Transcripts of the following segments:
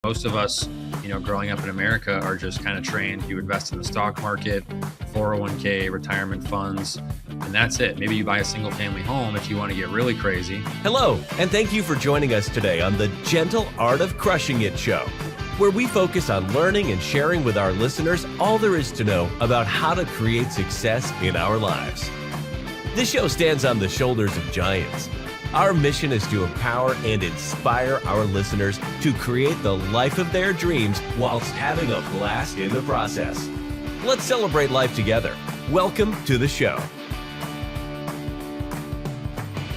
most of us, growing up in America are just kind of trained. You invest in the stock market, 401k, retirement funds, and that's it. Maybe you buy a single family home if you want to get really crazy. Hello, and thank you for joining us today on the Gentle Art of Crushing It show, where we focus on learning and sharing with our listeners all there is to know about how to create success in our lives. This show stands on the shoulders of giants. Our mission is to empower and inspire our listeners to create the life of their dreams whilst having a blast in the process. Let's celebrate life together. Welcome to the show.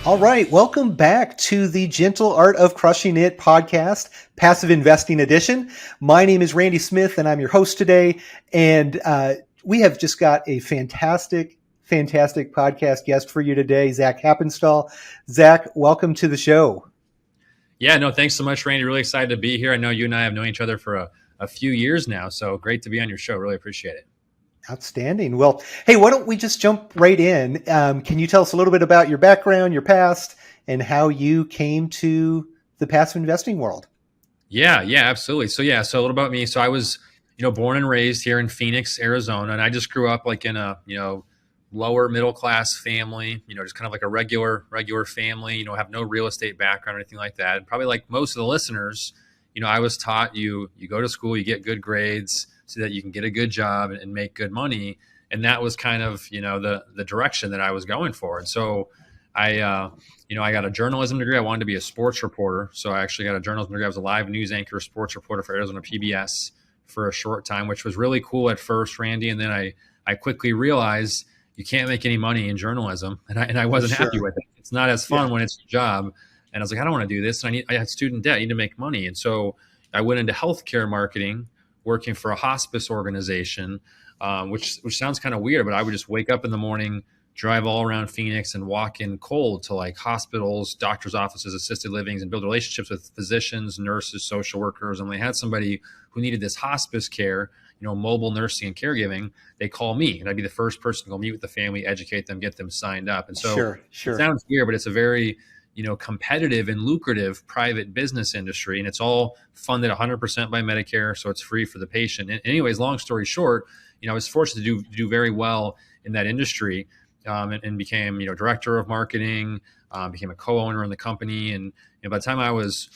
All right, welcome back to the Gentle Art of Crushing It podcast, Passive Investing Edition. My name is Randy Smith, and I'm your host today. And we have just got a fantastic podcast guest for you today, Zach Haptonstall. Zach, welcome to the show. Yeah, no, thanks so much, Randy. Really excited to be here. I know you and I have known each other for a few years now, so great to be on your show. Really appreciate it. Outstanding. Well, hey, why don't we just jump right in? Can you tell us a little bit about your background, your past, and how you came to the passive investing world? Yeah, absolutely. So a little about me. So I was, born and raised here in Phoenix, Arizona, and I just grew up like in a, lower middle class family, just kind of like a regular family, have no real estate background or anything like that. And probably like most of the listeners, I was taught you go to school, you get good grades so that you can get a good job and make good money. And that was kind of, the direction that I was going for. And so I got a journalism degree. I wanted to be a sports reporter. So I actually got a journalism degree. I was a live news anchor, sports reporter for Arizona PBS for a short time, which was really cool at first, Randy. And then I quickly realized you can't make any money in journalism. And I wasn't happy with it. It's not as fun when it's your job. And I was like, I don't want to do this. And I had student debt. I need to make money. And so I went into healthcare marketing, working for a hospice organization, which sounds kind of weird, but I would just wake up in the morning, drive all around Phoenix and walk in cold to like hospitals, doctors' offices, assisted livings, and build relationships with physicians, nurses, social workers. And when they had somebody who needed this hospice care, mobile nursing and caregiving, they call me and I'd be the first person to go meet with the family, educate them, get them signed up. And so sure. It sounds weird, but it's a very, competitive and lucrative private business industry. And it's all funded 100% by Medicare. So it's free for the patient. And anyways, long story short, I was fortunate to do very well in that industry and became, director of marketing, became a co-owner in the company. And by the time I was,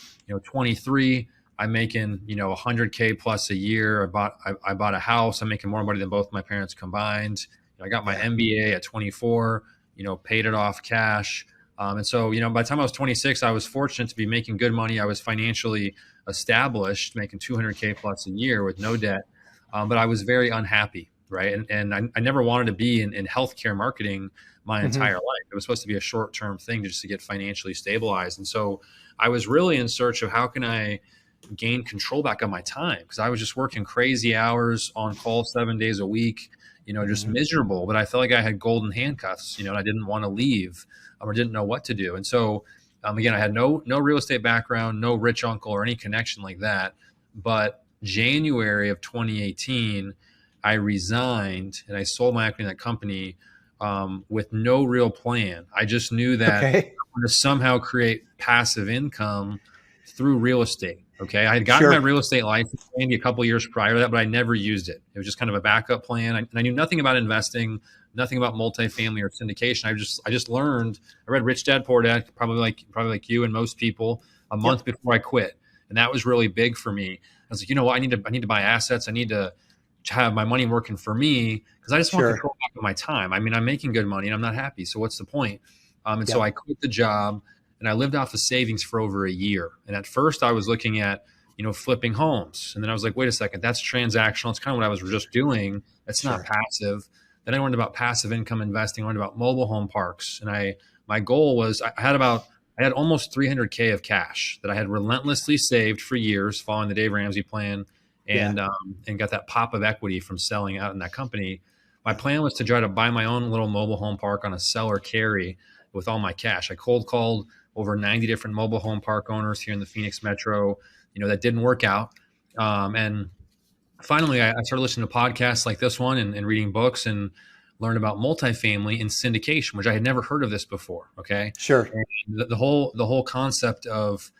23, I'm making, 100K plus a year. I bought a house. I'm making more money than both my parents combined. I got my MBA at 24, paid it off cash. And so, by the time I was 26, I was fortunate to be making good money. I was financially established, making 200K plus a year with no debt. But I was very unhappy, right? And I never wanted to be in healthcare marketing my entire life. It was supposed to be a short-term thing just to get financially stabilized. And so I was really in search of how can I gain control back on my time, because I was just working crazy hours on call 7 days a week, just miserable. But I felt like I had golden handcuffs, and I didn't want to leave or didn't know what to do. And so, again, I had no real estate background, no rich uncle or any connection like that. But January of 2018, I resigned and I sold my equity in that company with no real plan. I just knew that I wanted to somehow create passive income through real estate. Okay. I had gotten my real estate license maybe a couple of years prior to that, but I never used it. It was just kind of a backup plan. And I knew nothing about investing, nothing about multifamily or syndication. I just learned. I read Rich Dad Poor Dad, probably like you and most people, a month before I quit, and that was really big for me. I was like, you know what, I need to buy assets. I need to have my money working for me because I just want control back of my time. I mean, I'm making good money and I'm not happy. So what's the point? So I quit the job. And I lived off of savings for over a year. And at first I was looking at, flipping homes. And then I was like, wait a second, that's transactional. It's kind of what I was just doing. That's not passive. Then I learned about passive income investing. I learned about mobile home parks. And my goal was I had almost 300K of cash that I had relentlessly saved for years following the Dave Ramsey plan and got that pop of equity from selling out in that company. My plan was to try to buy my own little mobile home park on a seller carry with all my cash. I cold called over 90 different mobile home park owners here in the Phoenix metro, that didn't work out. And finally, I started listening to podcasts like this one and reading books and learned about multifamily and syndication, which I had never heard of this before. Okay. Sure. And the whole concept of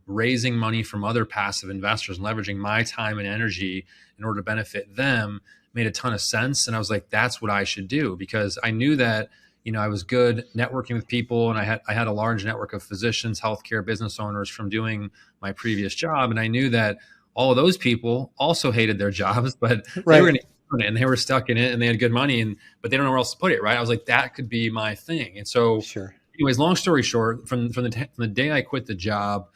raising money from other passive investors and leveraging my time and energy in order to benefit them made a ton of sense. And I was like, that's what I should do, because I knew that, I was good networking with people, and I had a large network of physicians, healthcare business owners from doing my previous job. And I knew that all of those people also hated their jobs, but they were going to earn it, and they were stuck in it, and they had good money, but they don't know where else to put it. Right. I was like, that could be my thing. And so anyways, long story short, from the day I quit the job,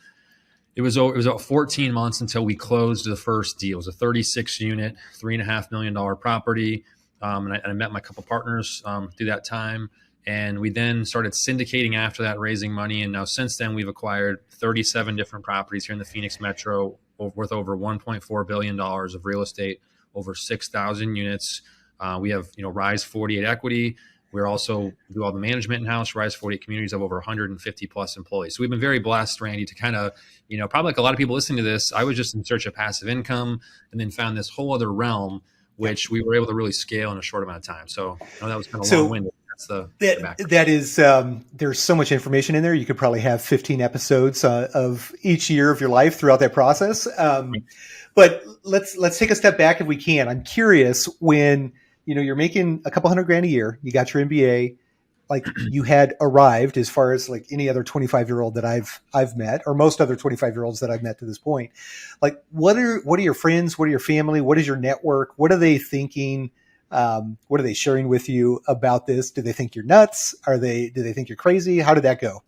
it was about 14 months until we closed the first deal. It was a 36 unit, $3.5 million property. And I met my couple partners through that time. And we then started syndicating after that, raising money. And now since then, we've acquired 37 different properties here in the Phoenix Metro, worth over $1.4 billion of real estate, over 6,000 units. We have, Rise48 Equity. We're also do all the management in-house. Rise48 communities have over 150 plus employees. So we've been very blessed, Randy, to kind of, probably like a lot of people listening to this, I was just in search of passive income and then found this whole other realm, which we were able to really scale in a short amount of time. So that was kind of long-winded. That's the background. That is, there's so much information in there. You could probably have 15 episodes of each year of your life throughout that process. But let's take a step back if we can. I'm curious, when you're making a couple $100,000 a year, you got your MBA, like you had arrived, as far as like any other 25-year-old that I've met, or most other 25-year-olds that I've met to this point. Like, what are your friends? What are your family? What is your network? What are they thinking? What are they sharing with you about this? Do they think you're nuts? Do they think you're crazy? How did that go?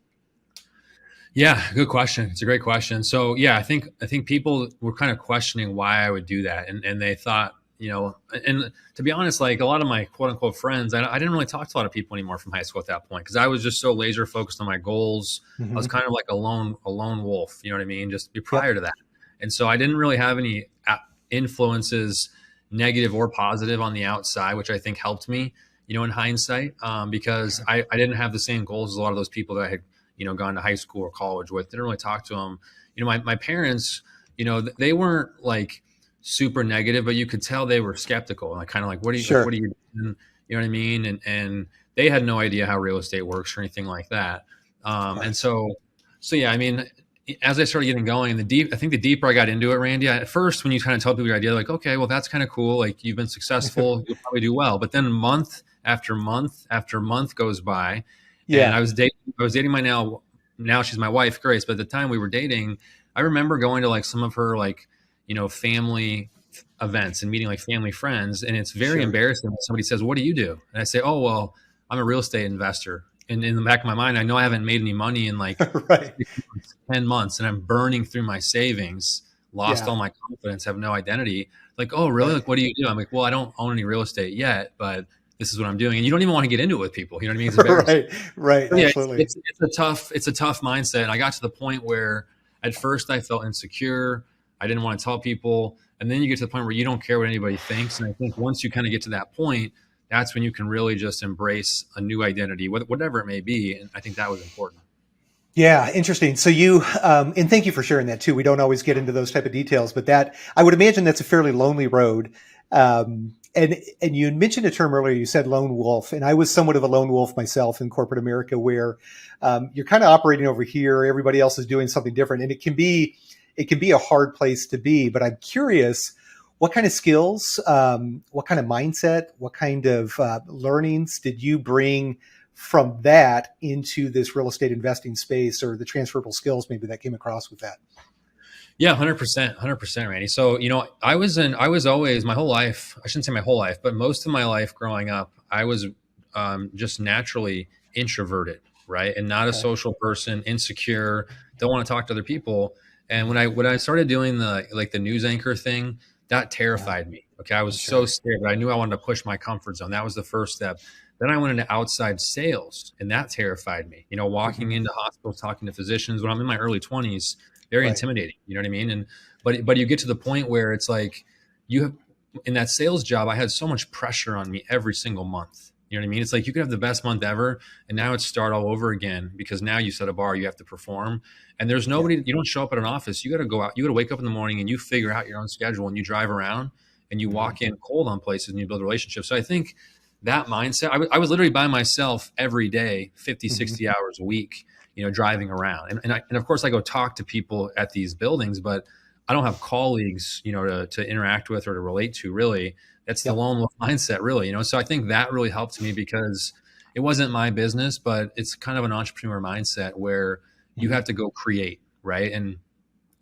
Yeah, good question. It's a great question. So yeah, I think people were kind of questioning why I would do that. And they thought, and to be honest, like a lot of my quote unquote friends, I didn't really talk to a lot of people anymore from high school at that point, because I was just so laser focused on my goals. I was kind of like a lone wolf, you know what I mean? Just prior to that. And so I didn't really have any influences, negative or positive, on the outside, which I think helped me, in hindsight, because I didn't have the same goals as a lot of those people that I had, gone to high school or college with. Didn't really talk to them. My parents, they weren't like super negative, but you could tell they were skeptical, like kind of like, what are you doing? You know what I mean? And they had no idea how real estate works or anything like that. And so yeah, I mean, as I started getting going, I think the deeper I got into it, Randy, at first, when you kind of tell people your idea, like, okay, well, that's kind of cool. Like, you've been successful, you'll probably do well. But then month after month after month goes by. And I was dating my now she's my wife, Grace. But at the time we were dating, I remember going to like some of her like, family events and meeting like family friends. And it's very embarrassing when somebody says, what do you do? And I say, oh, well, I'm a real estate investor. And in the back of my mind, I know I haven't made any money in like 10 months, and I'm burning through my savings, lost all my confidence, have no identity. Like, oh, really? Like, what do you do? I'm like, well, I don't own any real estate yet, but this is what I'm doing. And you don't even want to get into it with people. You know what I mean? It's embarrassing. Right. So, yeah, absolutely. It's a tough mindset. And I got to the point where at first I felt insecure. I didn't want to tell people. And then you get to the point where you don't care what anybody thinks. And I think once you kind of get to that point, that's when you can really just embrace a new identity, whatever it may be. And I think that was important. Yeah, interesting. So you, and thank you for sharing that too. We don't always get into those type of details, but that, I would imagine that's a fairly lonely road. And you mentioned a term earlier, you said lone wolf, and I was somewhat of a lone wolf myself in corporate America, where you're kind of operating over here, everybody else is doing something different, and it can be a hard place to be. But I'm curious, what kind of skills, what kind of mindset, what kind of learnings did you bring from that into this real estate investing space, or the transferable skills maybe that came across with that? Yeah, 100%, Randy. So, I was always, my whole life, I shouldn't say my whole life, but most of my life growing up, I was just naturally introverted, right? And not a social person, insecure, don't want to talk to other people. And when I started doing the news anchor thing, that terrified me. Okay. I was so scared, but I knew I wanted to push my comfort zone. That was the first step. Then I went into outside sales, and that terrified me, walking into hospitals, talking to physicians when I'm in my early 20s, very intimidating. You know what I mean? And, but you get to the point where it's like in that sales job, I had so much pressure on me every single month. You know what I mean? It's like you could have the best month ever, and now it's start all over again, because now you set a bar, you have to perform, and there's nobody, you don't show up at an office. You got to go out, you got to wake up in the morning and you figure out your own schedule, and you drive around and you walk in cold on places and you build relationships. So I think that mindset, I was literally by myself every day, 50, 60 hours a week, driving around. And of course I go talk to people at these buildings, but I don't have colleagues, to interact with or to relate to really. That's the lone wolf mindset really, So I think that really helped me because it wasn't my business, but it's kind of an entrepreneur mindset where you have to go create, right? And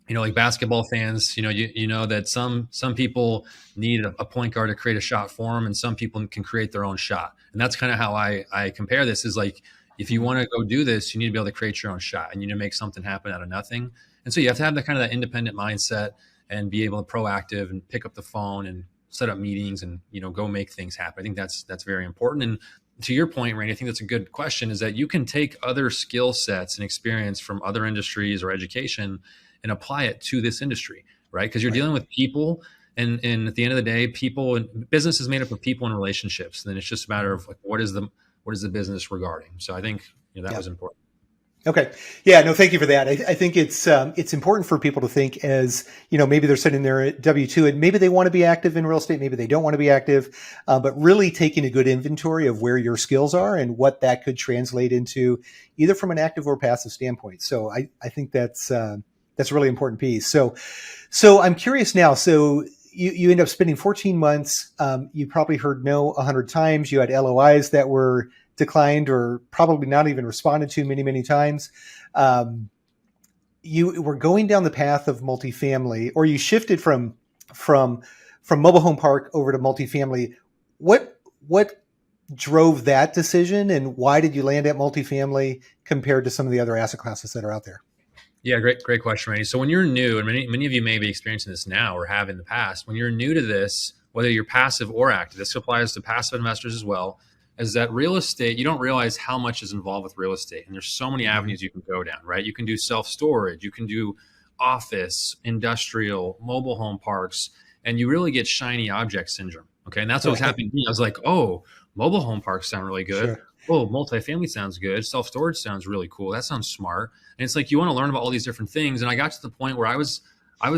like basketball fans, you know that some people need a point guard to create a shot for them, and some people can create their own shot. And that's kind of how I compare this is like, if you want to go do this, you need to be able to create your own shot, and you need to make something happen out of nothing. And so you have to have that kind of that independent mindset and be able to proactive and pick up the phone and set up meetings and, go make things happen. I think that's very important. And to your point, Randy, I think that's a good question, is that you can take other skill sets and experience from other industries or education and apply it to this industry, right? Because you're dealing with people, and at the end of the day, people and business is made up of people and relationships. And then it's just a matter of like, what is the business regarding? So I think that was important. Okay. Yeah, no, thank you for that. I think it's important for people to think as, maybe they're sitting there at W-2 and maybe they want to be active in real estate. Maybe they don't want to be active, but really taking a good inventory of where your skills are and what that could translate into either from an active or passive standpoint. So I think that's a really important piece. So I'm curious now. So you end up spending 14 months. You probably heard no 100 times. You had LOIs that were declined or probably not even responded to many, many times. You were going down the path of multifamily, or you shifted from mobile home park over to multifamily. What drove that decision, and why did you land at multifamily compared to some of the other asset classes that are out there? Yeah, great question, Randy. So when you're new, and many of you may be experiencing this now or have in the past, when you're new to this, whether you're passive or active, this applies to passive investors as well, is that real estate, you don't realize how much is involved with real estate. And there's so many avenues you can go down, right? You can do self-storage, you can do office, industrial, mobile home parks, and you really get shiny object syndrome. Okay. And that's what was happening to me. I was like, oh, mobile home parks sound really good. Sure. Oh, multifamily sounds good. Self-storage sounds really cool. That sounds smart. And it's like, you want to learn about all these different things. And I got to the point where I was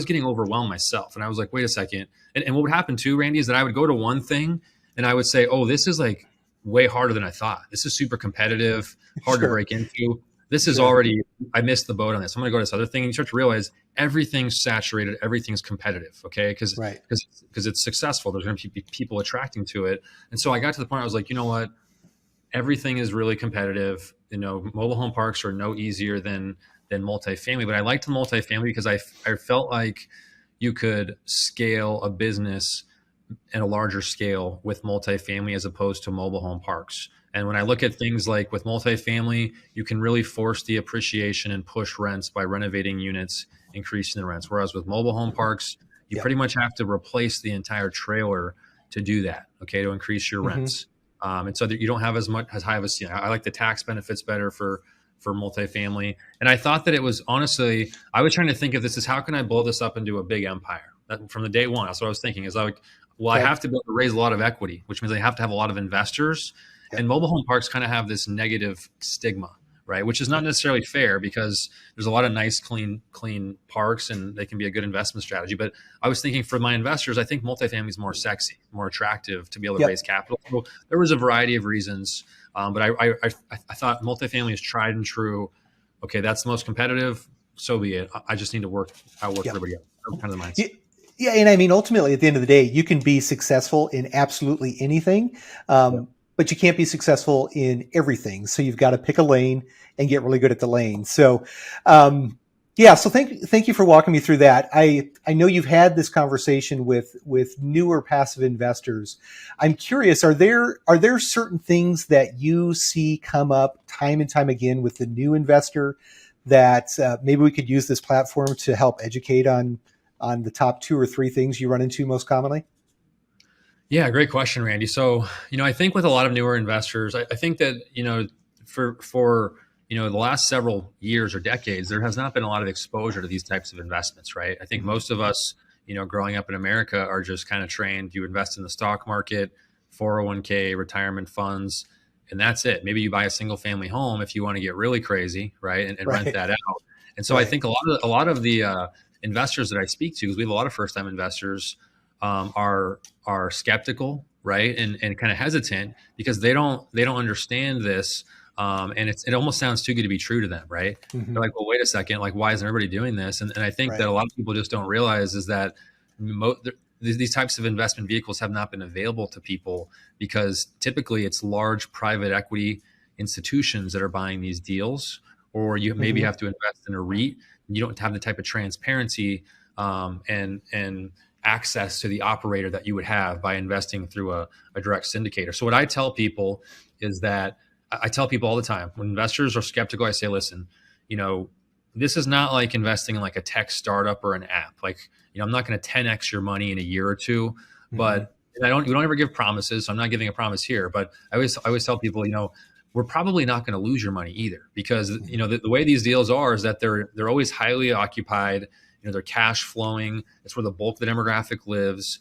getting overwhelmed myself. And I was like, wait a second. And what would happen too, Randy, is that I would go to one thing and I would say, oh, this is like way harder than I thought. This is super competitive, hard to break into. This is already, I missed the boat on this. I'm going to go to this other thing. And you start to realize everything's saturated. Everything's competitive. Okay. Because it's successful. There's going to be people attracting to it. And so I got to the point where I was like, you know what? Everything is really competitive. Mobile home parks are no easier than multifamily, but I liked the multifamily because I felt like you could scale a business at a larger scale with multifamily as opposed to mobile home parks. And when I look at things like with multifamily, you can really force the appreciation and push rents by renovating units, increasing the rents. Whereas with mobile home parks, you pretty much have to replace the entire trailer to do that, okay, to increase your rents. And so that you don't have as high of a ceiling. I like the tax benefits better for multifamily. And I thought that it was, honestly, I was trying to think of this as how can I blow this up into a big empire? From the day one, that's what I was thinking is like, well, I have to be able to raise a lot of equity, which means I have to have a lot of investors. And mobile home parks kind of have this negative stigma, right? Which is not necessarily fair because there's a lot of nice, clean parks and they can be a good investment strategy. But I was thinking for my investors, I think multifamily is more sexy, more attractive to be able to raise capital. So there was a variety of reasons. But I thought multifamily is tried and true. Okay, that's the most competitive. So be it. I just need to work everybody else. That's kind of the mindset. Yeah. And I mean, ultimately, at the end of the day, you can be successful in absolutely anything. But you can't be successful in everything. So you've got to pick a lane and get really good at the lane. So, so thank you for walking me through that. I know you've had this conversation with newer passive investors. I'm curious, are there certain things that you see come up time and time again with the new investor that maybe we could use this platform to help educate on the top 2 or 3 things you run into most commonly? Yeah, great question, Randy. So, I think with a lot of newer investors, I think that, for the last several years or decades, there has not been a lot of exposure to these types of investments, right? I think most of us, growing up in America are just kind of trained. You invest in the stock market, 401k, retirement funds, and that's it. Maybe you buy a single family home if you want to get really crazy, right? And rent that out. And so I think a lot of the investors that I speak to, because we have a lot of first time investors, are skeptical, right, and kind of hesitant because they don't understand this And it almost sounds too good to be true to them, right? Mm-hmm. They're like, well, wait a second, like, why isn't everybody doing this? And I think that Right. a lot of people just don't realize is that these types of investment vehicles have not been available to people because typically it's large private equity institutions that are buying these deals, or you maybe Mm-hmm. have to invest in a REIT. You don't have the type of transparency and access to the operator that you would have by investing through a direct syndicator. So what I tell people is that I tell people all the time when investors are skeptical, I say, listen, this is not like investing in like a tech startup or an app. Like, I'm not going to 10x your money in a year or two, but we don't ever give promises. So I'm not giving a promise here, but I always tell people, we're probably not going to lose your money either, because the way these deals are is that they're always highly occupied. They're cash flowing. It's where the bulk of the demographic lives.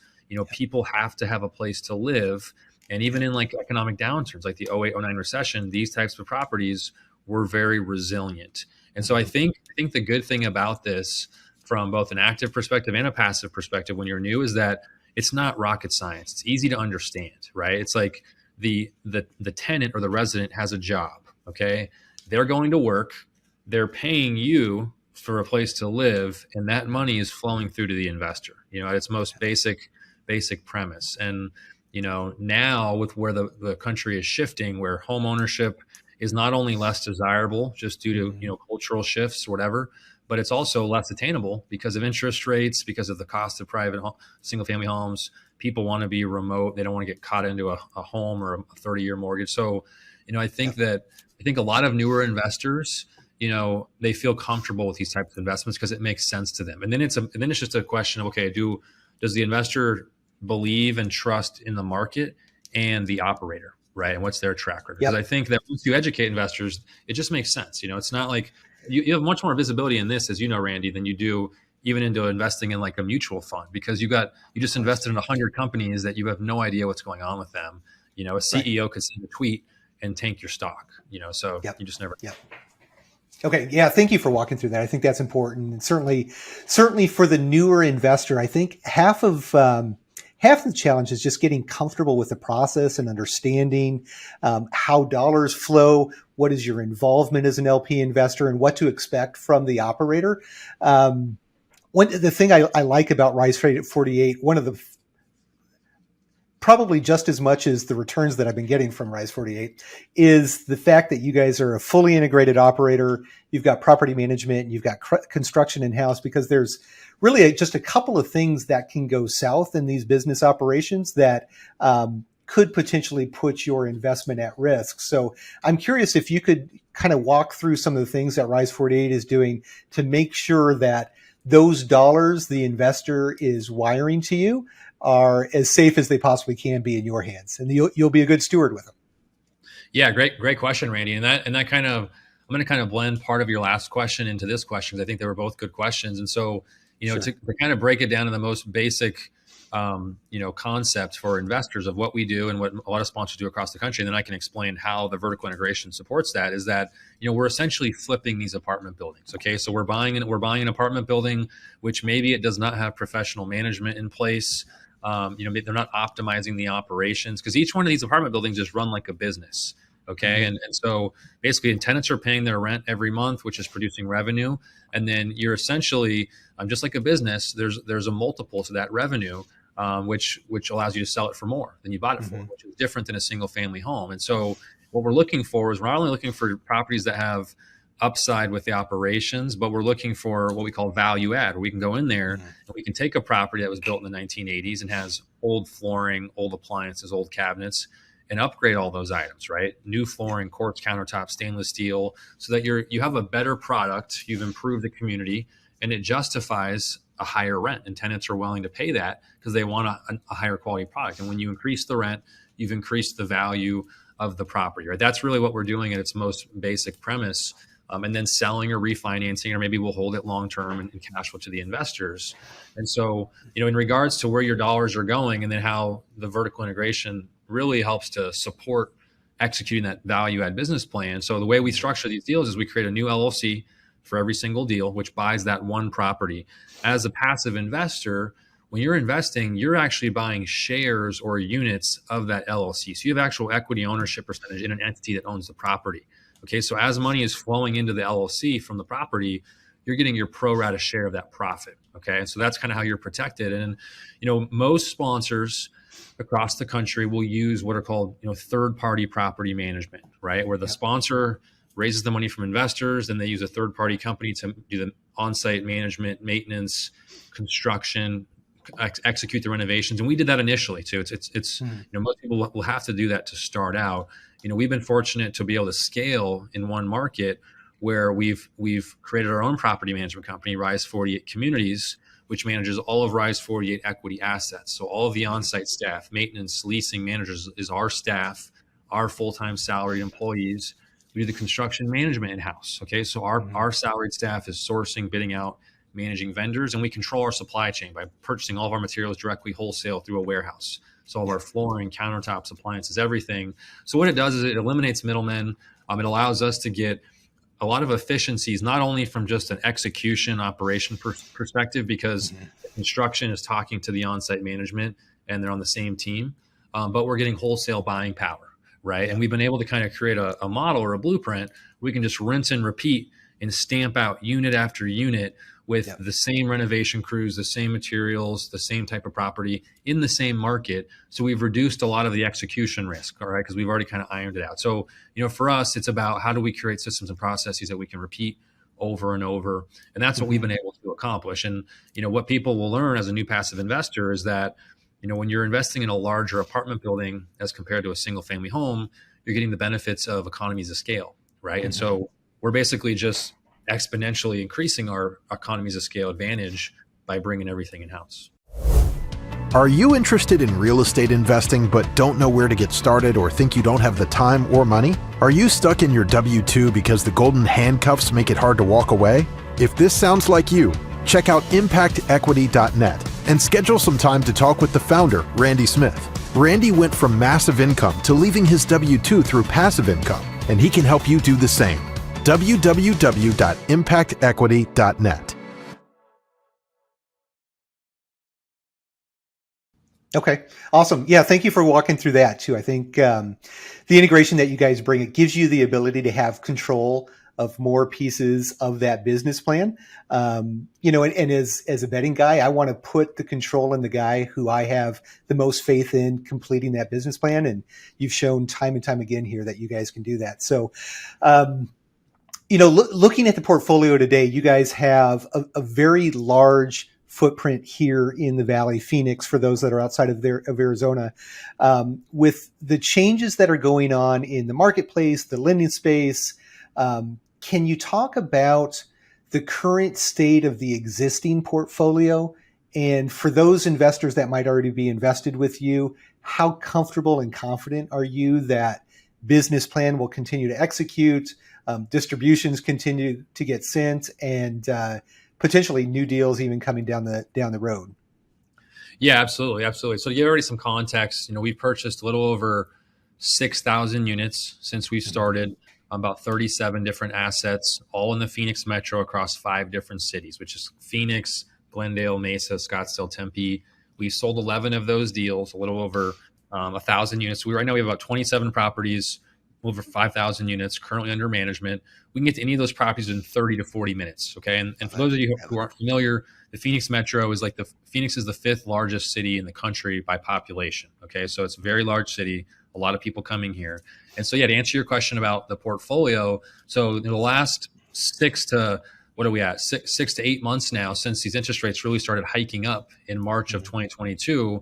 People have to have a place to live. And even in like economic downturns, like the 08, 09 recession, these types of properties were very resilient. And so I think the good thing about this, from both an active perspective and a passive perspective when you're new, is that it's not rocket science. It's easy to understand, right? It's like the tenant or the resident has a job, okay? They're going to work, they're paying you for a place to live, and that money is flowing through to the investor, at its most basic premise. And, now with where the country is shifting, where home ownership is not only less desirable just due to, cultural shifts or whatever, but it's also less attainable because of interest rates, because of the cost of private single family homes. People want to be remote. They don't want to get caught into a home or a 30-year mortgage. So, I think a lot of newer investors, they feel comfortable with these types of investments because it makes sense to them. And then it's just a question of, okay, does the investor believe and trust in the market and the operator, right? And what's their track record? Because I think that once you educate investors, it just makes sense. It's not like you have much more visibility in this, as you know, Randy, than you do even into investing in like a mutual fund, because you just invested in 100 companies that you have no idea what's going on with them. A CEO could send a tweet and tank your stock, so you just never. Yep. Okay. Yeah. Thank you for walking through that. I think that's important. And certainly for the newer investor, I think half of the challenge is just getting comfortable with the process and understanding how dollars flow, what is your involvement as an LP investor, and what to expect from the operator. The thing I like about Rise48, one of the probably just as much as the returns that I've been getting from Rise48, is the fact that you guys are a fully integrated operator. You've got property management, you've got construction in-house, because there's really just a couple of things that can go south in these business operations that could potentially put your investment at risk. So I'm curious if you could kind of walk through some of the things that Rise48 is doing to make sure that those dollars the investor is wiring to you are as safe as they possibly can be in your hands, and you'll be a good steward with them. Yeah, great question, Randy. And that kind of, I'm going to kind of blend part of your last question into this question, because I think they were both good questions. And so, to kind of break it down to the most basic, concept for investors of what we do and what a lot of sponsors do across the country, and then I can explain how the vertical integration supports that, is that, we're essentially flipping these apartment buildings. Okay. So we're buying an apartment building, which maybe it does not have professional management in place. They're not optimizing the operations, because each one of these apartment buildings is run like a business. Okay. And so basically tenants are paying their rent every month, which is producing revenue. And then you're essentially, just like a business, there's a multiple to that revenue, which allows you to sell it for more than you bought it for, which is different than a single family home. And so what we're looking for is, we're not only looking for properties that have upside with the operations, but we're looking for what we call value add, where we can go in there and we can take a property that was built in the 1980s and has old flooring, old appliances, old cabinets, and upgrade all those items, right? New flooring, quartz countertop, stainless steel, so that you have a better product, you've improved the community, and it justifies a higher rent, and tenants are willing to pay that because they want a higher quality product. And when you increase the rent, you've increased the value of the property, right? That's really what we're doing at its most basic premise. And then selling or refinancing, or maybe we'll hold it long-term and cash flow to the investors. And so, in regards to where your dollars are going, and then how the vertical integration really helps to support executing that value add business plan. So the way we structure these deals is we create a new LLC for every single deal, which buys that one property. As a passive investor, when you're investing, you're actually buying shares or units of that LLC. So you have actual equity ownership percentage in an entity that owns the property. Okay, so as money is flowing into the LLC from the property, you're getting your pro rata share of that profit. Okay, so that's kind of how you're protected. And most sponsors across the country will use what are called third party property management, right? Where the sponsor raises the money from investors, then they use a third party company to do the on-site management, maintenance, construction, execute the renovations. And we did that initially too. It's most people will have to do that to start out. We've been fortunate to be able to scale in one market where we've created our own property management company, Rise48 Communities, which manages all of Rise48 Equity assets. So all of the on-site staff, maintenance, leasing managers is our staff, our full-time salaried employees. We do the construction management in-house. Okay, so our salaried staff is sourcing, bidding out, managing vendors, and we control our supply chain by purchasing all of our materials directly wholesale through a warehouse. So all of our flooring, countertops, appliances, everything. So what it does is it eliminates middlemen. It allows us to get a lot of efficiencies, not only from just an execution operation perspective, because construction is talking to the on-site management and they're on the same team, but we're getting wholesale buying power, right? And we've been able to kind of create a model or a blueprint. We can just rinse and repeat and stamp out unit after unit with the same renovation crews, the same materials, the same type of property in the same market. So we've reduced a lot of the execution risk, all right, because we've already kind of ironed it out. So, for us, it's about how do we create systems and processes that we can repeat over and over. And that's what we've been able to accomplish. And, what people will learn as a new passive investor is that, when you're investing in a larger apartment building as compared to a single family home, you're getting the benefits of economies of scale, right? And so we're basically just exponentially increasing our economies of scale advantage by bringing everything in-house. Are you interested in real estate investing but don't know where to get started or think you don't have the time or money? Are you stuck in your W-2 because the golden handcuffs make it hard to walk away? If this sounds like you, check out impactequity.net and schedule some time to talk with the founder, Randy Smith. Randy went from massive income to leaving his W-2 through passive income, and he can help you do the same. www.impactequity.net. Okay, awesome. Yeah, thank you for walking through that too. I think the integration that you guys bring, it gives you the ability to have control of more pieces of that business plan. And as a betting guy, I want to put the control in the guy who I have the most faith in completing that business plan. And you've shown time and time again here that you guys can do that. So, looking at the portfolio today, you guys have a very large footprint here in the Valley, Phoenix, for those that are outside of Arizona. With the changes that are going on in the marketplace, the lending space, can you talk about the current state of the existing portfolio? And for those investors that might already be invested with you, how comfortable and confident are you that business plan will continue to execute, distributions continue to get sent, and potentially new deals even coming down the road? Yeah, absolutely. So to give already some context, we've purchased a little over 6,000 units since we started, about 37 different assets, all in the Phoenix metro across 5 different cities, which is Phoenix, Glendale, Mesa, Scottsdale, Tempe. We sold 11 of those deals, a little over 1,000 units. Right now we have about 27 properties, over 5,000 units currently under management. We can get to any of those properties in 30 to 40 minutes. Okay. And for those of you who aren't familiar, the Phoenix metro is Phoenix is the 5th largest city in the country by population. Okay. So it's a very large city, a lot of people coming here. And so, to answer your question about the portfolio. So in the last 6 to 8 months now, since these interest rates really started hiking up in March of 2022,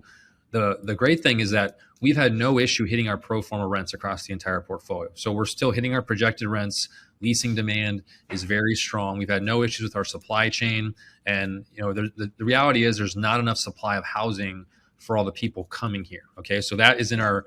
the great thing is that we've had no issue hitting our pro forma rents across the entire portfolio. So we're still hitting our projected rents. Leasing demand is very strong. We've had no issues with our supply chain. And the reality is there's not enough supply of housing for all the people coming here. Okay, so that is in our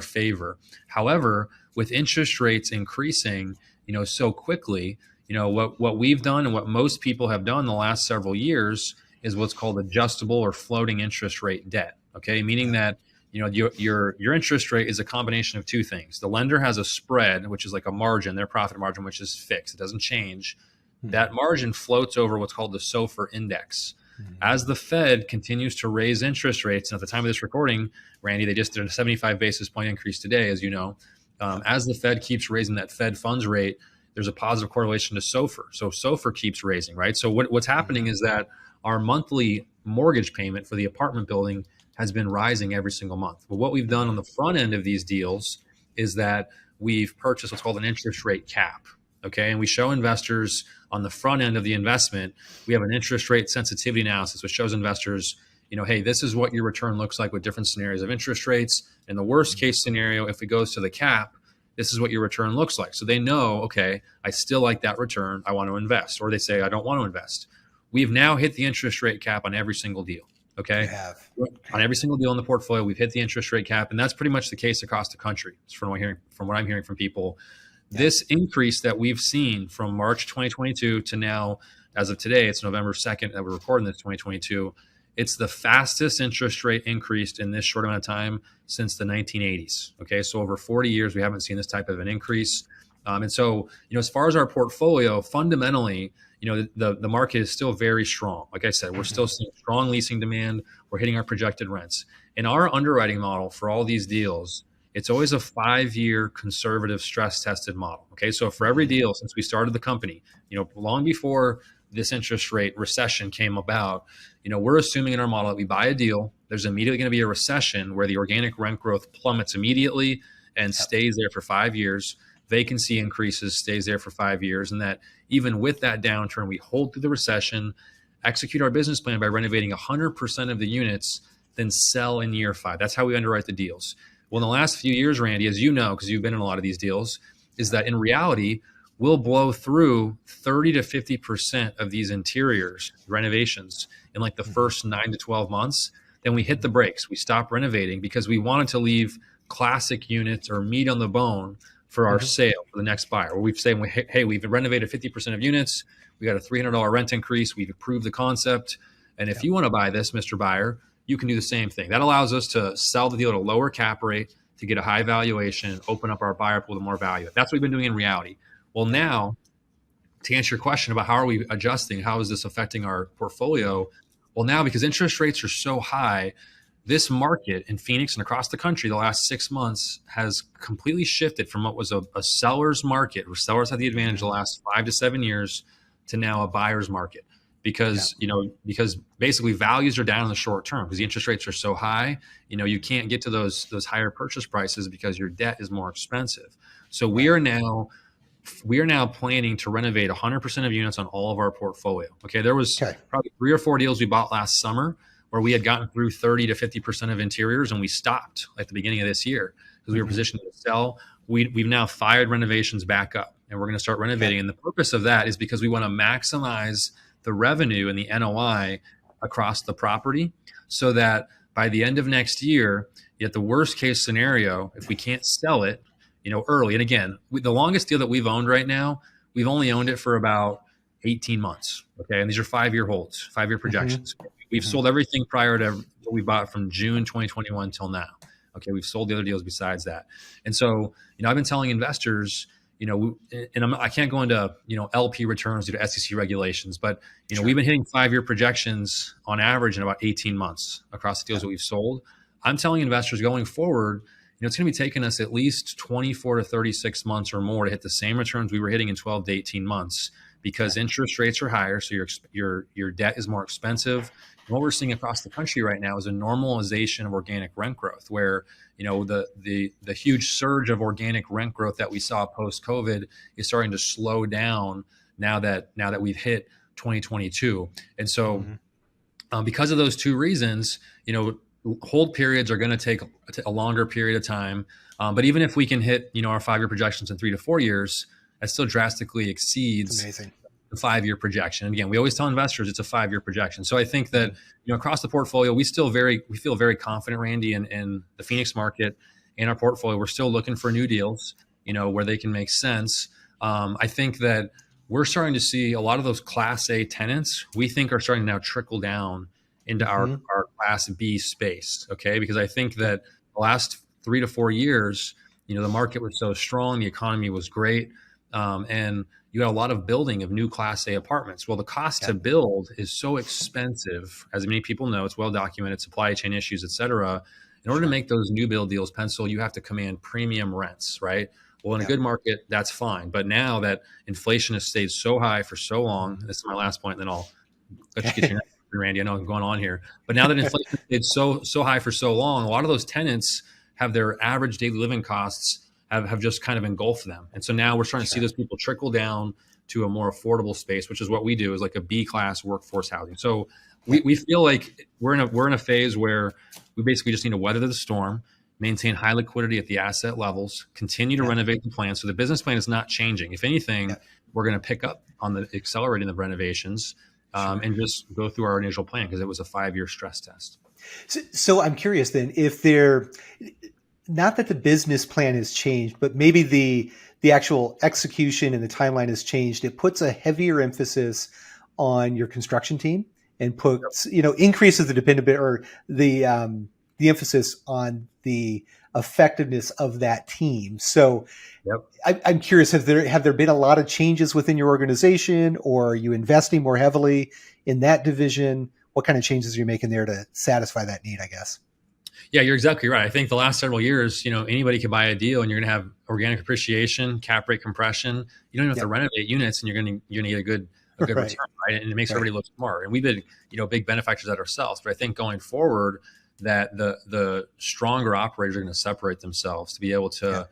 favor. However, with interest rates increasing, so quickly, what we've done and what most people have done the last several years is what's called adjustable or floating interest rate debt. Okay, meaning that your interest rate is a combination of 2 things. The lender has a spread, which is like a margin, their profit margin, which is fixed. It doesn't change. That margin floats over what's called the SOFR index. As the Fed continues to raise interest rates, and at the time of this recording, Randy, they just did a 75 basis point increase today, as you know. As the Fed keeps raising that Fed funds rate, there's a positive correlation to SOFR. So SOFR keeps raising, right? So what's happening is that our monthly mortgage payment for the apartment building has been rising every single month. But what we've done on the front end of these deals is that we've purchased what's called an interest rate cap. Okay. And we show investors on the front end of the investment, we have an interest rate sensitivity analysis, which shows investors, hey, this is what your return looks like with different scenarios of interest rates. In the worst case scenario, if it goes to the cap, this is what your return looks like. So they know, okay, I still like that return. I want to invest. Or they say, I don't want to invest. We've now hit the interest rate cap on every single deal. Okay. On every single deal in the portfolio, we've hit the interest rate cap. And that's pretty much the case across the country. From what I'm hearing from people. This increase that we've seen from March 2022 to now, as of today, it's November 2nd that we're recording this 2022. It's the fastest interest rate increase in this short amount of time since the 1980s. Okay, so over 40 years, we haven't seen this type of an increase. And so, as far as our portfolio, fundamentally, the market is still very strong. Like I said, we're still seeing strong leasing demand. We're hitting our projected rents. In our underwriting model for all these deals, it's always a 5-year conservative stress tested model. Okay, so for every deal since we started the company, long before this interest rate recession came about, we're assuming in our model that we buy a deal, there's immediately going to be a recession where the organic rent growth plummets immediately and stays there for 5 years. Vacancy increases, stays there for 5 years. And that even with that downturn, we hold through the recession, execute our business plan by renovating 100% of the units, then sell in year 5. That's how we underwrite the deals. Well, in the last few years, Randy, as you know, because you've been in a lot of these deals, is that in reality, we'll blow through 30 to 50% of these interiors renovations in like the first 9 to 12 months. Then we hit the brakes. We stop renovating because we wanted to leave classic units or meat on the bone for our sale for the next buyer. Where we've said, hey, we've renovated 50% of units. We got a $300 rent increase. We've approved the concept. And if you want to buy this, Mr. Buyer, you can do the same thing. That allows us to sell the deal at a lower cap rate to get a high valuation, open up our buyer pool to more value. That's what we've been doing in reality. Well, now, to answer your question about how are we adjusting, how is this affecting our portfolio? Well, now, because interest rates are so high, this market in Phoenix and across the country the last 6 months has completely shifted from what was a seller's market, where sellers had the advantage the last 5 to 7 years, to now a buyer's market. Because, because basically values are down in the short term because the interest rates are so high, you can't get to those higher purchase prices because your debt is more expensive. So we are now planning to renovate 100% of units on all of our portfolio. Okay. There was probably 3 or 4 deals we bought last summer where we had gotten through 30 to 50% of interiors and we stopped at the beginning of this year because we were positioned to sell. We've now fired renovations back up and we're going to start renovating. And the purpose of that is because we want to maximize the revenue and the NOI across the property so that by the end of next year, at the worst case scenario, if we can't sell it, early. And again, the longest deal that we've owned right now, we've only owned it for about 18 months. Okay. And these are 5-year holds, 5-year projections. We've sold everything prior to what we bought from June 2021 till now. Okay. We've sold the other deals besides that. And so, I've been telling investors, and I can't go into, LP returns due to SEC regulations, but, we've been hitting 5-year projections on average in about 18 months across the deals that we've sold. I'm telling investors going forward, it's going to be taking us at least 24 to 36 months or more to hit the same returns we were hitting in 12 to 18 months because interest rates are higher. So your debt is more expensive. And what we're seeing across the country right now is a normalization of organic rent growth where, the huge surge of organic rent growth that we saw post-COVID is starting to slow down now that we've hit 2022. And so because of those two reasons, hold periods are going to take a longer period of time. But even if we can hit, our 5-year projections in 3 to 4 years, that still drastically exceeds the 5-year projection. And again, we always tell investors it's a 5-year projection. So I think that, across the portfolio, we feel very confident, Randy, in the Phoenix market and our portfolio. We're still looking for new deals, where they can make sense. I think that we're starting to see a lot of those Class A tenants we think are starting to now trickle down into our Class B space. Okay. Because I think that the last 3 to 4 years, the market was so strong, the economy was great. And you got a lot of building of new Class A apartments. Well, the cost to build is so expensive, as many people know, it's well documented, supply chain issues, et cetera. In order to make those new build deals pencil, you have to command premium rents, right? Well, in a good market, that's fine. But now that inflation has stayed so high for so long, this is my last point, then I'll let you get your next one, Randy. I know I'm going on here. But now that inflation stayed so high for so long, a lot of those tenants have their average daily living costs have just kind of engulfed them. And so now we're starting to see those people trickle down to a more affordable space, which is what we do, is like a B-class workforce housing. So we feel like we're in a phase where we basically just need to weather the storm, maintain high liquidity at the asset levels, continue to renovate the plan. So the business plan is not changing. If anything, we're going to pick up on the accelerating the renovations and just go through our initial plan because it was a 5-year stress test. So I'm curious then, if not that the business plan has changed, but maybe the actual execution and the timeline has changed. It puts a heavier emphasis on your construction team and puts, increases the dependability or the emphasis on the effectiveness of that team. So I'm curious, have there been a lot of changes within your organization, or are you investing more heavily in that division? What kind of changes are you making there to satisfy that need, I guess? Yeah, you're exactly right. I think the last several years, anybody can buy a deal and you're going to have organic appreciation, cap rate compression. You don't even have to renovate units and you're going to get a good return, right? And it makes everybody look smart. And we've been, big benefactors at ourselves. But I think going forward, that the stronger operators are going to separate themselves to be able to,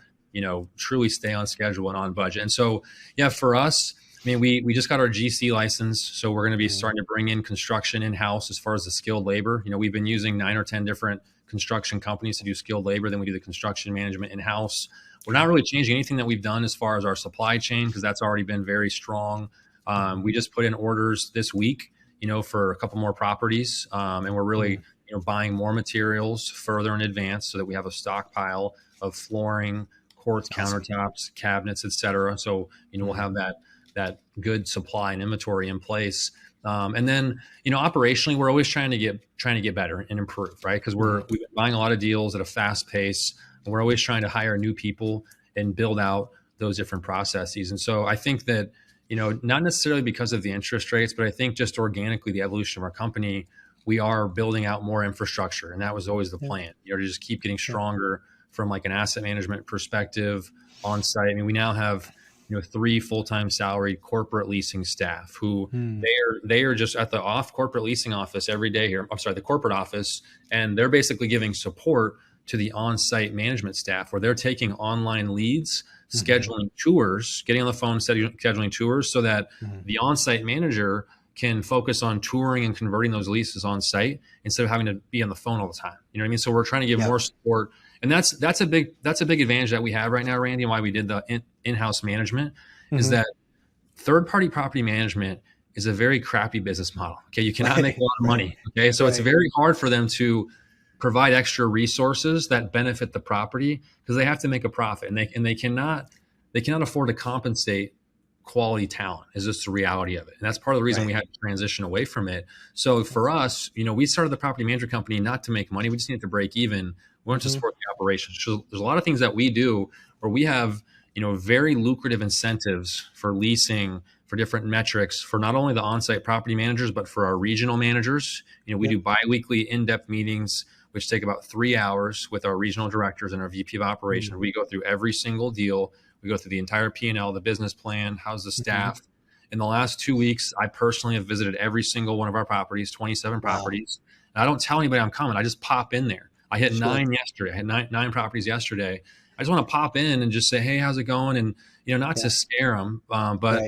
truly stay on schedule and on budget. And so, for us, we just got our GC license, so we're going to be starting to bring in construction in-house as far as the skilled labor. We've been using 9 or 10 different construction companies to do skilled labor. Then we do the construction management in-house. We're not really changing anything that we've done as far as our supply chain because that's already been very strong. We just put in orders this week, for a couple more properties, and we're really buying more materials further in advance so that we have a stockpile of flooring, quartz countertops, cabinets, et cetera. So we'll have that good supply and inventory in place. And then, operationally, we're always trying to get better and improve, right? Because we've been buying a lot of deals at a fast pace, and we're always trying to hire new people and build out those different processes. And so I think that, not necessarily because of the interest rates, but I think just organically the evolution of our company, we are building out more infrastructure, and that was always the plan. To just keep getting stronger from like an asset management perspective on site. We now have 3 full-time salaried corporate leasing staff who they are just at the corporate leasing office every day here. I'm sorry, the corporate office, and they're basically giving support to the on-site management staff where they're taking online leads, scheduling tours, getting on the phone, scheduling tours so that the on-site manager can focus on touring and converting those leases on site instead of having to be on the phone all the time. You know what I mean? So we're trying to give more support. And that's a big advantage that we have right now, Randy, and why we did the in-house management is that third-party property management is a very crappy business model. Okay, you cannot make a lot of money. Okay, so it's very hard for them to provide extra resources that benefit the property because they have to make a profit, and they cannot afford to compensate quality talent. Is just the reality of it, and that's part of the reason we had to transition away from it. So for us, we started the property management company not to make money. We just needed to break even. We want to support the operations. So there's a lot of things that we do where we have, very lucrative incentives for leasing, for different metrics, for not only the on-site property managers, but for our regional managers. We do biweekly in-depth meetings, which take about 3 hours with our regional directors and our VP of operations. We go through every single deal. We go through the entire P&L, the business plan, how's the staff. In the last 2 weeks, I personally have visited every single one of our properties, 27 properties. And I don't tell anybody I'm coming. I just pop in there. I hit 9 yesterday. I had nine properties yesterday. I just want to pop in and just say, hey, how's it going? And, not to scare them, but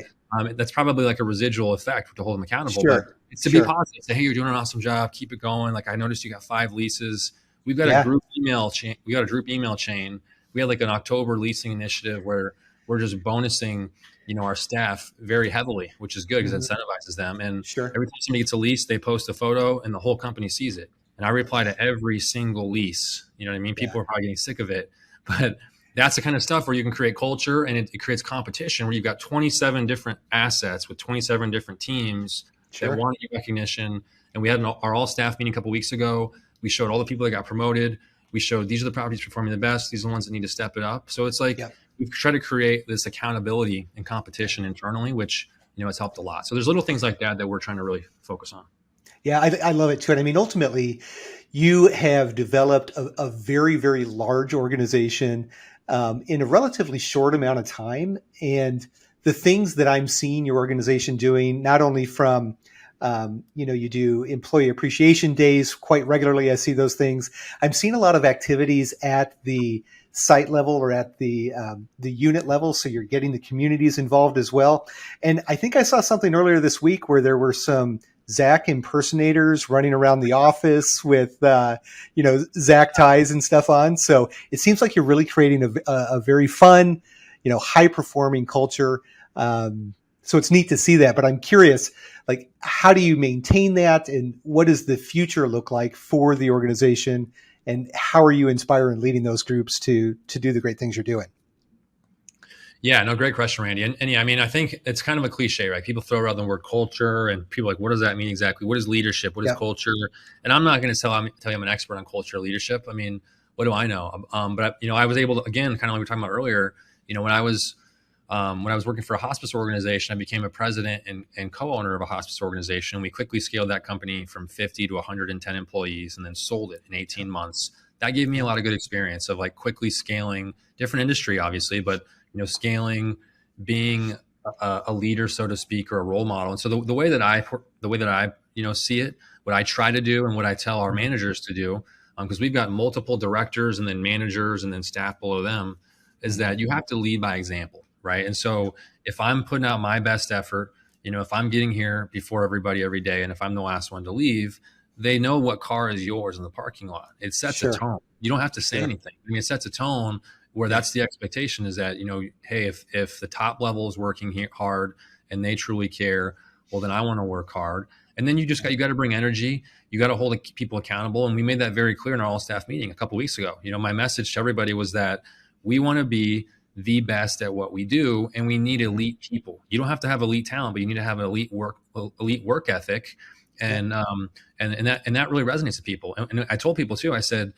that's probably like a residual effect to hold them accountable. But it's to be positive. Say, hey, you're doing an awesome job. Keep it going. Like I noticed you got 5 leases. We've got a group email chain. We got a group email chain. We had like an October leasing initiative where we're just bonusing, our staff very heavily, which is good because it incentivizes them. And every time somebody gets a lease, they post a photo and the whole company sees it. And I reply to every single lease. You know what I mean? People are probably getting sick of it, but that's the kind of stuff where you can create culture and it creates competition where you've got 27 different assets with 27 different teams that want to get recognition. And we had our all staff meeting a couple of weeks ago. We showed all the people that got promoted. We showed these are the properties performing the best. These are the ones that need to step it up. So it's like we've tried to create this accountability and competition internally, which, has helped a lot. So there's little things like that we're trying to really focus on. Yeah, I love it too. And I mean, ultimately, you have developed a very, very large organization in a relatively short amount of time. And the things that I'm seeing your organization doing, not only from, you do employee appreciation days quite regularly. I see those things. I'm seeing a lot of activities at the site level or at the unit level. So you're getting the communities involved as well. And I think I saw something earlier this week where there were some Zach impersonators running around the office with, Zach ties and stuff on. So it seems like you're really creating a very fun, high performing culture. So it's neat to see that, but I'm curious, like, how do you maintain that, and what does the future look like for the organization, and how are you inspiring and leading those groups to do the great things you're doing? Yeah, no, great question, Randy. And yeah, I mean, I think it's kind of a cliche, right? People throw around the word culture, and people are like, what does that mean exactly? What is leadership? What is culture? And I'm not going to tell you I'm an expert on culture or leadership. I mean, what do I know? But I was able to, again, kind of like we were talking about earlier, when I was working for a hospice organization, I became a president and co-owner of a hospice organization. We quickly scaled that company from 50 to 110 employees and then sold it in 18 months. That gave me a lot of good experience of like quickly scaling, different industry, obviously, but scaling, being a leader, so to speak, or a role model. And so the way that I see it, what I try to do and what I tell our managers to do, because we've got multiple directors and then managers and then staff below them, is that you have to lead by example, right? And so if I'm putting out my best effort, if I'm getting here before everybody every day, and if I'm the last one to leave, they know what car is yours in the parking lot. It sets a tone. You don't have to say anything. I mean, it sets a tone where that's the expectation is that, hey, if the top level is working hard and they truly care, well, then I want to work hard. And then you got to bring energy. You got to hold people accountable. And we made that very clear in our all staff meeting a couple of weeks ago. My message to everybody was that we want to be the best at what we do, and we need elite people. You don't have to have elite talent, but you need to have an elite work ethic. And that really resonates with people. And I told people too, I said,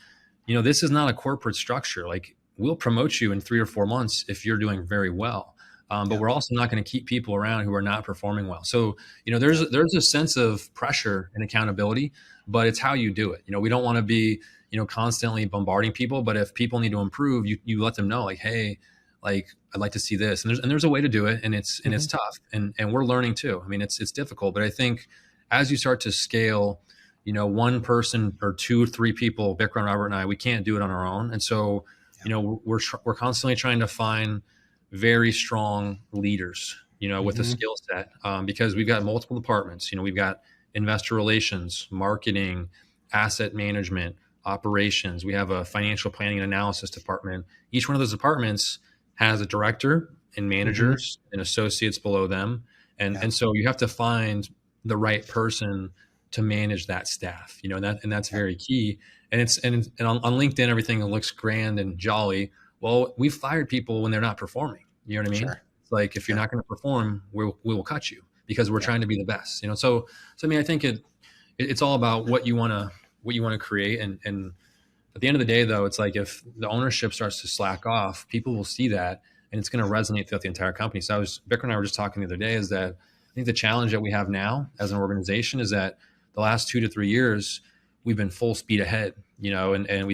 this is not a corporate structure. Like, we'll promote you in 3 or 4 months if you're doing very well. But we're also not going to keep people around who are not performing well. So, there's a sense of pressure and accountability, but it's how you do it. We don't want to be, constantly bombarding people, but if people need to improve, you let them know, like, hey, like, I'd like to see this. And there's a way to do it. And it's tough. And we're learning too. I mean, it's difficult, but I think as you start to scale, one person or 2 or 3 people, Bikram, Robert, and I, we can't do it on our own. And so, we're constantly trying to find very strong leaders, with a skill set, because we've got multiple departments. We've got investor relations, marketing, asset management, operations. We have a financial planning and analysis department. Each one of those departments has a director and managers and associates below them. And so you have to find the right person to manage that staff, and that's very key. And on LinkedIn, everything looks grand and jolly. Well, we've fired people when they're not performing. You know what I mean? Sure. It's like, if you're not going to perform, we will cut you because we're trying to be the best. So I mean, I think it's all about what you want to create. And at the end of the day, though, it's like, if the ownership starts to slack off, people will see that, and it's going to resonate throughout the entire company. So Vikram and I were just talking the other day, is that I think the challenge that we have now as an organization is that the last 2 to 3 years, we've been full speed ahead, and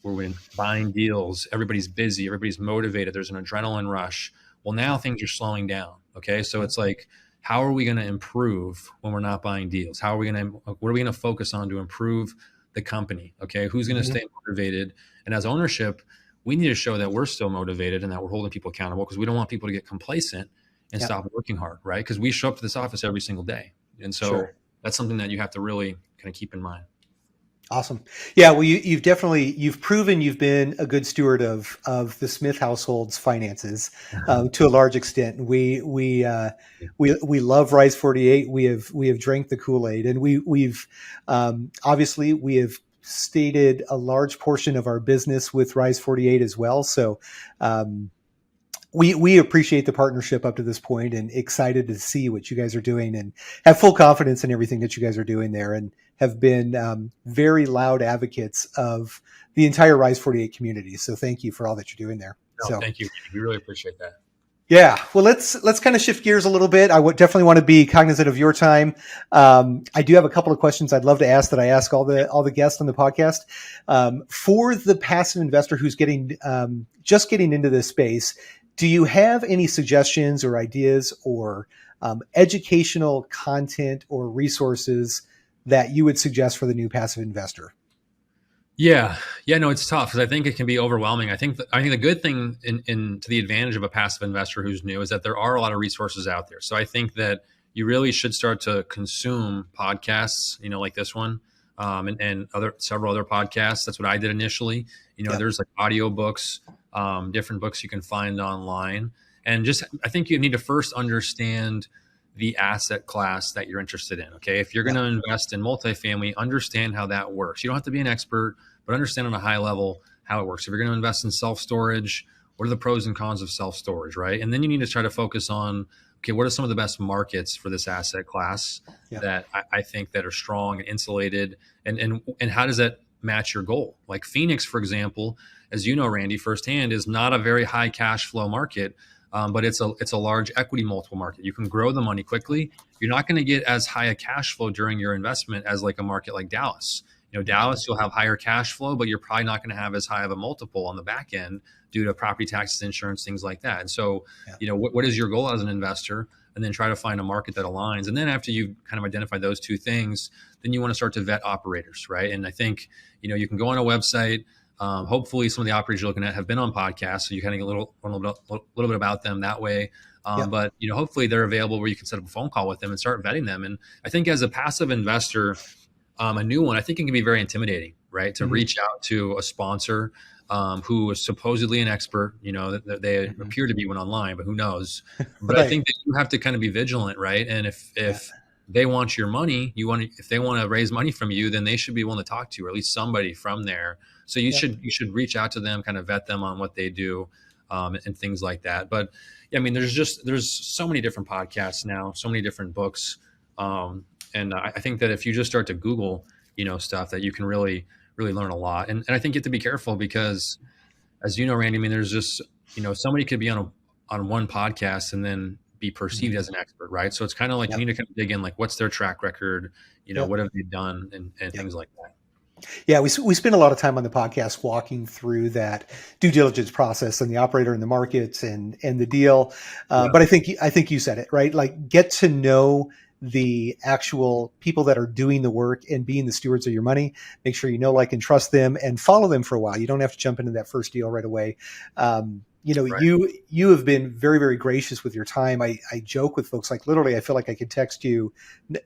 we're buying deals. Everybody's busy. Everybody's motivated. There's an adrenaline rush. Well, now things are slowing down. Okay. So it's like, how are we going to improve when we're not buying deals? What are we going to focus on to improve the company? Okay. Who's going to stay motivated? And as ownership, we need to show that we're still motivated and that we're holding people accountable, because we don't want people to get complacent and stop working hard. Right. Because we show up to this office every single day. And so that's something that you have to really kind of keep in mind. Awesome. Yeah. Well, you've proven you've been a good steward of the Smith household's finances to a large extent. We love Rise48. We have drank the Kool-Aid, and we've obviously we have stated a large portion of our business with Rise48 as well. So we appreciate the partnership up to this point, and excited to see what you guys are doing, and have full confidence in everything that you guys are doing there, and have been very loud advocates of the entire Rise48 community. So thank you for all that you're doing there. No, thank you. We really appreciate that. Yeah. Well, let's kind of shift gears a little bit. I would definitely want to be cognizant of your time. I do have a couple of questions I'd love to ask that I ask all the guests on the podcast. For the passive investor who's just getting into this space, do you have any suggestions or ideas or educational content or resources that you would suggest for the new passive investor? Yeah. No, it's tough because I think it can be overwhelming. I think the good thing to the advantage of a passive investor who's new is that there are a lot of resources out there. So I think that you really should start to consume podcasts, like this one, and several other podcasts. That's what I did initially. There's like audio books, different books you can find online. And I think you need to first understand the asset class that you're interested in. Okay. If you're going to invest in multifamily, understand how that works. You don't have to be an expert, but understand on a high level how it works. If you're going to invest in self-storage, what are the pros and cons of self-storage, right? And then you need to try to focus on, okay, what are some of the best markets for this asset class that I think that are strong and insulated, and how does that match your goal? Like Phoenix, for example, as you know, Randy, firsthand, is not a very high cash flow market. But it's a large equity multiple market. You can grow the money quickly. You're not going to get as high a cash flow during your investment as like a market like Dallas. Dallas, you'll have higher cash flow, but you're probably not going to have as high of a multiple on the back end due to property taxes, insurance, things like that. And so, what is your goal as an investor? And then try to find a market that aligns. And then after you've kind of identified those two things, then you want to start to vet operators, right? And I think, you can go on a website. Hopefully some of the operators you're looking at have been on podcasts, so you kind of get a little bit about them that way. But hopefully they're available where you can set up a phone call with them and start vetting them. And I think as a passive investor, a new one, I think it can be very intimidating, right? To reach out to a sponsor who is supposedly an expert, they appear to be one online, but who knows? But I think that you have to kind of be vigilant, right? And if they want your money, if they want to raise money from you, then they should be willing to talk to you, or at least somebody from there. So you should reach out to them, kind of vet them on what they do, and things like that. But there's so many different podcasts now, so many different books. And I think that if you just start to Google, stuff, that you can really, really learn a lot. And I think you have to be careful because, as you know, Randy, there's just, somebody could be on one podcast and then be perceived as an expert, right? So it's kind of like you need to kind of dig in, like what's their track record, what have they done, and things like that. Yeah, we spend a lot of time on the podcast walking through that due diligence process and the operator and the markets and the deal. But I think you said it, right? Like get to know the actual people that are doing the work and being the stewards of your money. Make sure you know, like, and trust them and follow them for a while. You don't have to jump into that first deal right away. You have been very, very gracious with your time. I joke with folks, like literally, I feel like I could text you,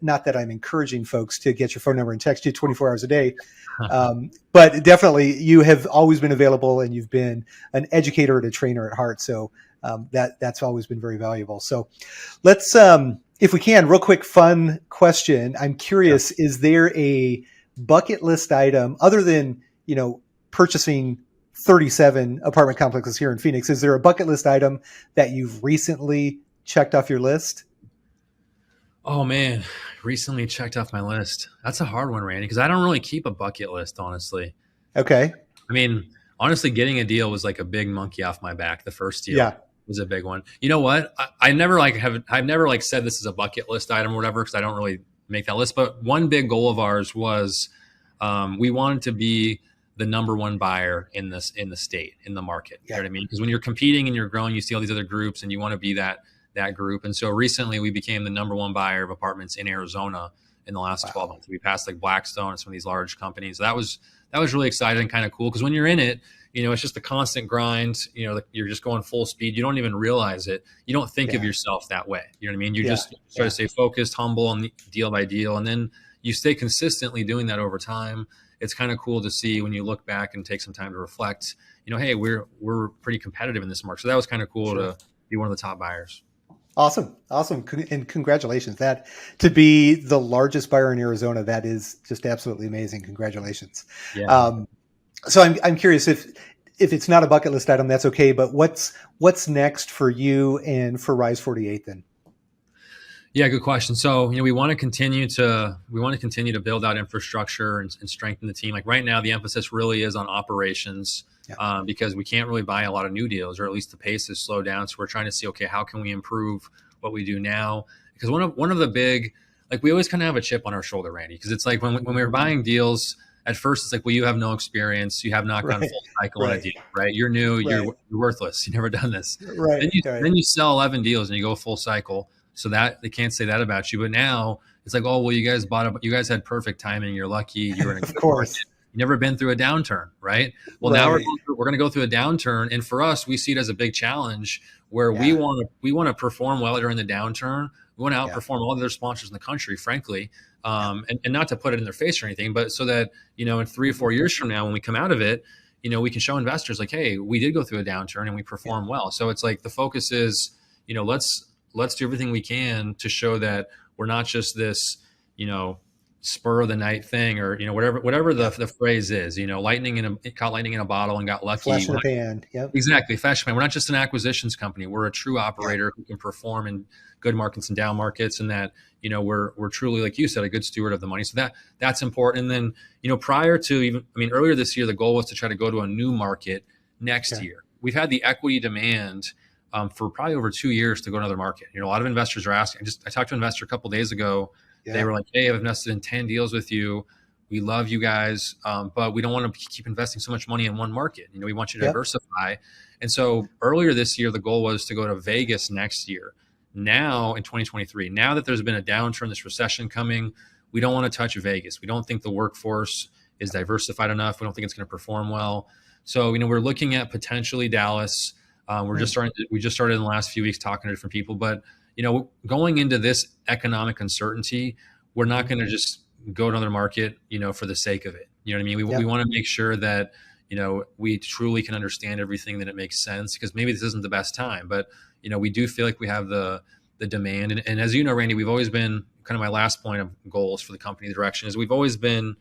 not that I'm encouraging folks to get your phone number and text you 24 hours a day. But definitely you have always been available, and you've been an educator and a trainer at heart. So that's always been very valuable. So let's, if we can, real quick, fun question. I'm curious, is there a bucket list item other than, purchasing 37 apartment complexes here in Phoenix? Is there a bucket list item that you've recently checked off your list? Oh man, recently checked off my list. That's a hard one, Randy, because I don't really keep a bucket list, honestly. Okay. Honestly, getting a deal was like a big monkey off my back. The first deal was a big one. You know what? I've never said this is a bucket list item or whatever, because I don't really make that list. But one big goal of ours was we wanted to be the number one buyer in the state, in the market. You know what I mean? Because when you're competing and you're growing, you see all these other groups and you want to be that group. And so recently we became the number one buyer of apartments in Arizona in the last 12 months. We passed like Blackstone and some of these large companies. So that was really exciting and kind of cool, because when you're in it, it's just a constant grind. You're just going full speed. You don't even realize it. You don't think of yourself that way. You know what I mean? You just try to stay focused, humble, on deal by deal. And then you stay consistently doing that over time. It's kind of cool to see when you look back and take some time to reflect, hey, we're pretty competitive in this market. So that was kind of cool to be one of the top buyers. Awesome. And congratulations. That to be the largest buyer in Arizona, that is just absolutely amazing. Congratulations. Yeah. So I'm curious, if it's not a bucket list item, that's okay. But what's next for you and for Rise48 then? Yeah, good question. So, we want to continue to build out infrastructure and strengthen the team. Like right now, the emphasis really is on operations, because we can't really buy a lot of new deals, or at least the pace is slowed down. So we're trying to see, okay, how can we improve what we do now? Because one of the big, like, we always kind of have a chip on our shoulder, Randy, because it's like when we were buying deals, at first it's like, well, you have no experience, you have not gone full cycle on a deal, right? You're new, you're worthless, you've never done this. Right. Then you sell 11 deals and you go full cycle. So that they can't say that about you. But now it's like, oh, well, you guys had perfect timing. You're lucky. You were in a good market. You've never been through a downturn, right? Well, now we're going to go through a downturn. And for us, we see it as a big challenge where we want to perform well during the downturn. We want to outperform all the other sponsors in the country, frankly. And not to put it in their face or anything, but so that, in 3 or 4 years from now, when we come out of it, we can show investors like, hey, we did go through a downturn and we performed well. So it's like the focus is, let's do everything we can to show that we're not just this, spur of the night thing, or whatever the phrase is. Caught lightning in a bottle and got lucky. Flash in the pan. Yep. Exactly, flash in the pan. We're not just an acquisitions company. We're a true operator who can perform in good markets and down markets, and that we're truly, like you said, a good steward of the money. So that's important. And then prior to earlier this year, the goal was to try to go to a new market next year. We've had the equity demand for probably over 2 years to go to another market. A lot of investors are asking. I talked to an investor a couple of days ago. They were like, hey, I've invested in 10 deals with you. We love you guys, but we don't want to keep investing so much money in one market. We want you to diversify. And so earlier this year, the goal was to go to Vegas next year. Now in 2023, now that there's been a downturn, this recession coming, we don't want to touch Vegas. We don't think the workforce is diversified enough. We don't think it's going to perform well. So, we're looking at potentially Dallas. We just started in the last few weeks talking to different people, but going into this economic uncertainty, we're not going to just go to another market, for the sake of it. You know what I mean? We want to make sure that, we truly can understand everything, that it makes sense, because maybe this isn't the best time, but, we do feel like we have the demand. And as you know, Randy, we've always been kind of my last point of goals for the company, the direction is we've always been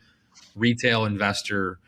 retail investor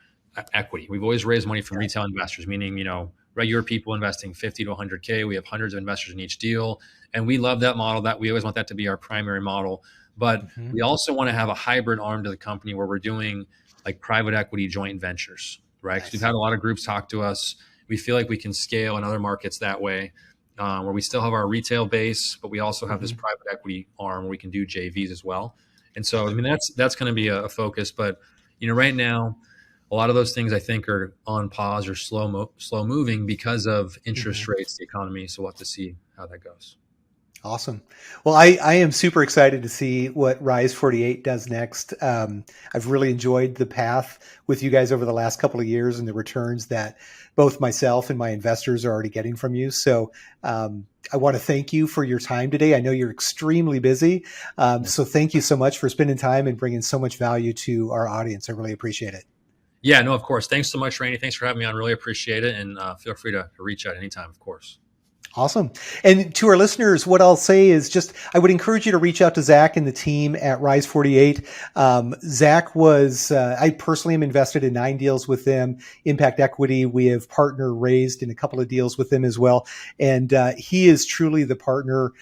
equity. We've always raised money from retail investors, meaning, regular people investing 50 to 100K. We have hundreds of investors in each deal. And we love that model. That we always want that to be our primary model. But we also want to have a hybrid arm to the company where we're doing like private equity joint ventures, right? Because we've had a lot of groups talk to us. We feel like we can scale in other markets that way, where we still have our retail base, but we also have this private equity arm where we can do JVs as well. And so, that's going to be a focus. But, right now, a lot of those things I think are on pause or slow moving because of interest rates, the economy. So we'll have to see how that goes. Awesome. Well, I am super excited to see what Rise48 does next. I've really enjoyed the path with you guys over the last couple of years and the returns that both myself and my investors are already getting from you. So I want to thank you for your time today. I know you're extremely busy. So thank you so much for spending time and bringing so much value to our audience. I really appreciate it. Yeah, no, of course. Thanks so much, Randy. Thanks for having me on. Really appreciate it. And feel free to reach out anytime, of course. Awesome. And to our listeners, what I'll say is I would encourage you to reach out to Zach and the team at Rise48. Zach I personally am invested in 9 deals with them, Impact Equity. We have partner raised in a couple of deals with them as well. And he is truly the partner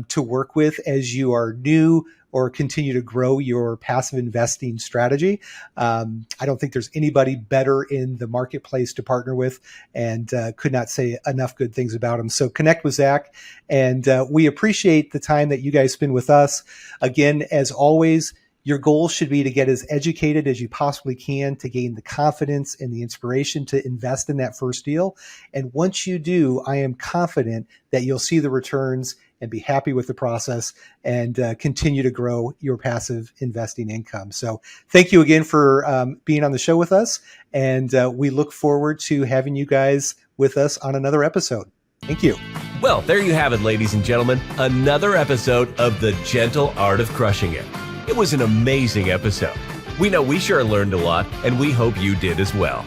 to work with as you are new or continue to grow your passive investing strategy. I don't think there's anybody better in the marketplace to partner with, and could not say enough good things about him. So connect with Zach, and we appreciate the time that you guys spend with us. Again, as always, your goal should be to get as educated as you possibly can to gain the confidence and the inspiration to invest in that first deal. And once you do, I am confident that you'll see the returns and be happy with the process and continue to grow your passive investing income. So thank you again for being on the show with us. And we look forward to having you guys with us on another episode. Thank you. Well, there you have it, ladies and gentlemen. Another episode of The Gentle Art of Crushing It. It was an amazing episode. We know we sure learned a lot, and we hope you did as well.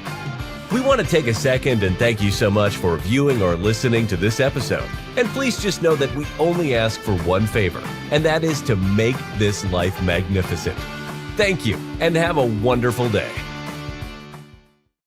We want to take a second and thank you so much for viewing or listening to this episode. And please just know that we only ask for one favor, and that is to make this life magnificent. Thank you, and have a wonderful day.